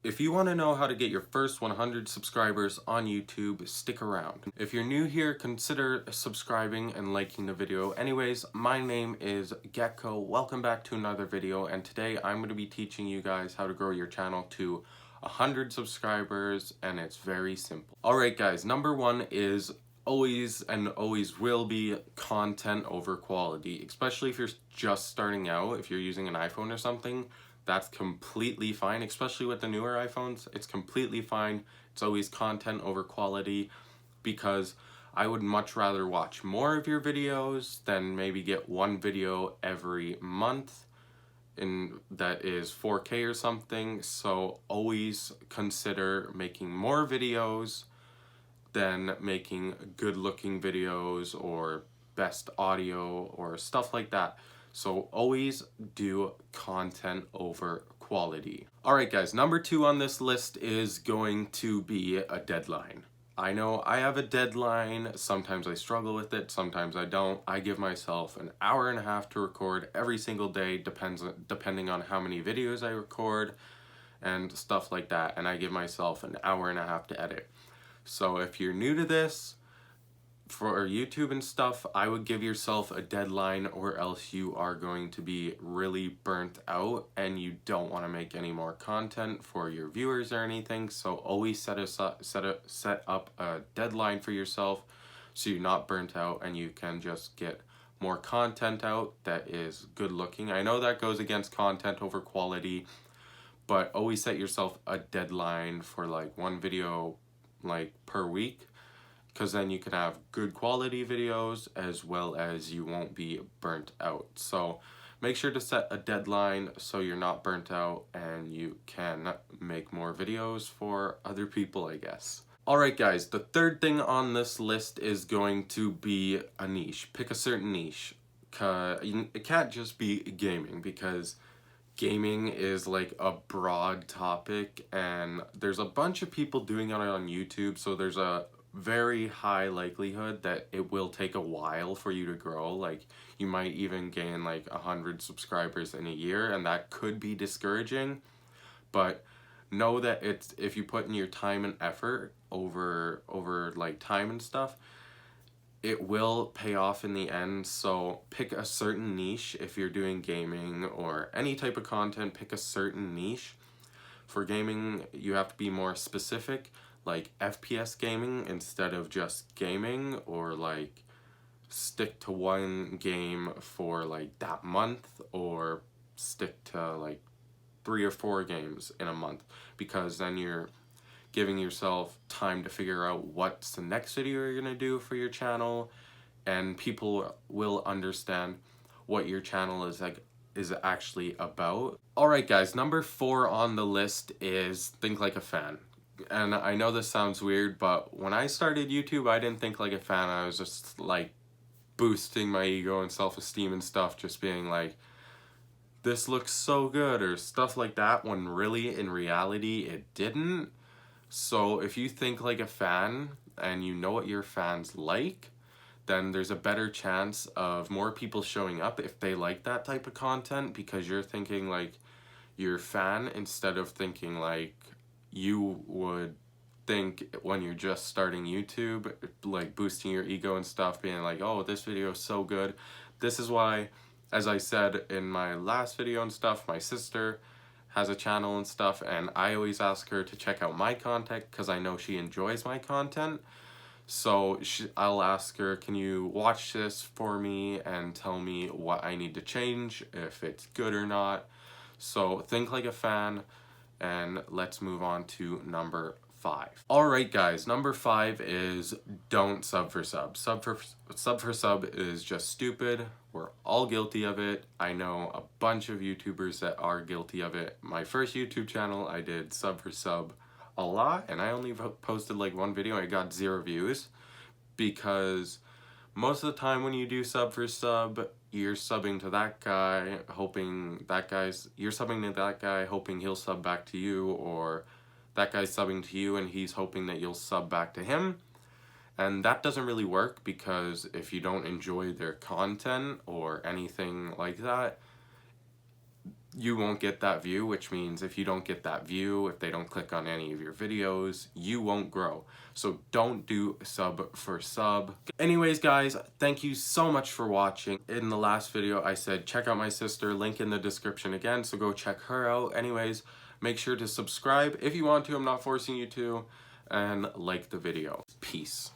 If you want to know how to get your first 100 subscribers on YouTube, stick around. If you're new here, consider subscribing and liking the video. Anyways, my name is Gecko. Welcome back to another video, and today I'm going to be teaching you guys how to grow your channel to 100 subscribers, and it's very simple. Alright guys, number one is always and always will be content over quality, especially if you're just starting out. If you're using an iPhone or something, that's completely fine, especially with the newer iPhones. It's completely fine. It's always content over quality, because I would much rather watch more of your videos than maybe get one video every month in that is 4K or something. So always consider making more videos than making good looking videos or best audio or stuff like that. So always do content over quality. Alright guys, number two on this list is going to be a deadline. I know I have a deadline. Sometimes I struggle with it, sometimes I don't. I give myself an hour and a half to record every single day, depending on how many videos I record and stuff like that. And I give myself an hour and a half to edit. So if you're new to this, for YouTube and stuff, I would give yourself a deadline, or else you are going to be really burnt out and you don't want to make any more content for your viewers or anything. So always set up a deadline for yourself so you're not burnt out and you can just get more content out that is good looking. I know that goes against content over quality, but always set yourself a deadline for like one video like per week, because then you can have good quality videos as well as you won't be burnt out. So make sure to set a deadline so you're not burnt out and you can make more videos for other people, I guess. Alright guys, the third thing on this list is going to be a niche. Pick a certain niche. It can't just be gaming, because gaming is like a broad topic and there's a bunch of people doing it on YouTube, so there's a very high likelihood that it will take a while for you to grow. Like, you might even gain like 100 subscribers in a year, and that could be discouraging. But know that if you put in your time and effort over like time and stuff, it will pay off in the end. So pick a certain niche. If you're doing gaming or any type of content, pick a certain niche. For gaming, you have to be more specific, like FPS gaming instead of just gaming, or like stick to one game for like that month, or stick to like 3 or 4 games in a month, because then you're giving yourself time to figure out what's the next video you're gonna do for your channel, and people will understand what your channel is actually about. Alright guys, number 4 on the list is think like a fan. And I know this sounds weird, but when I started YouTube, I didn't think like a fan. I was just like boosting my ego and self-esteem and stuff, just being like, this looks so good or stuff like that, when really in reality it didn't. So if you think like a fan and you know what your fans like, then there's a better chance of more people showing up if they like that type of content, because you're thinking like your fan instead of thinking like you would think when you're just starting YouTube, like boosting your ego and stuff, being like, oh, this video is so good. This is why, as I said in my last video and stuff, my sister has a channel and stuff, and I always ask her to check out my content because I know she enjoys my content. So I'll ask her, can you watch this for me and tell me what I need to change, if it's good or not. So think like a fan, and let's move on to number 5. Alright guys, number 5 is don't sub for sub. Sub for sub is just stupid. We're all guilty of it. I know a bunch of YouTubers that are guilty of it. My first YouTube channel, I did sub for sub a lot, and I only posted like one video and I got 0 views, because most of the time when you do sub for sub, you're subbing to that guy hoping he'll sub back to you, or that guy's subbing to you and he's hoping that you'll sub back to him. And that doesn't really work, because if you don't enjoy their content or anything like that, you won't get that view, which means if you don't get that view, if they don't click on any of your videos, you won't grow. So don't do sub for sub. Anyways, guys, thank you so much for watching. In the last video, I said check out my sister, link in the description again, so go check her out. Anyways, make sure to subscribe if you want to, I'm not forcing you to, and like the video. Peace.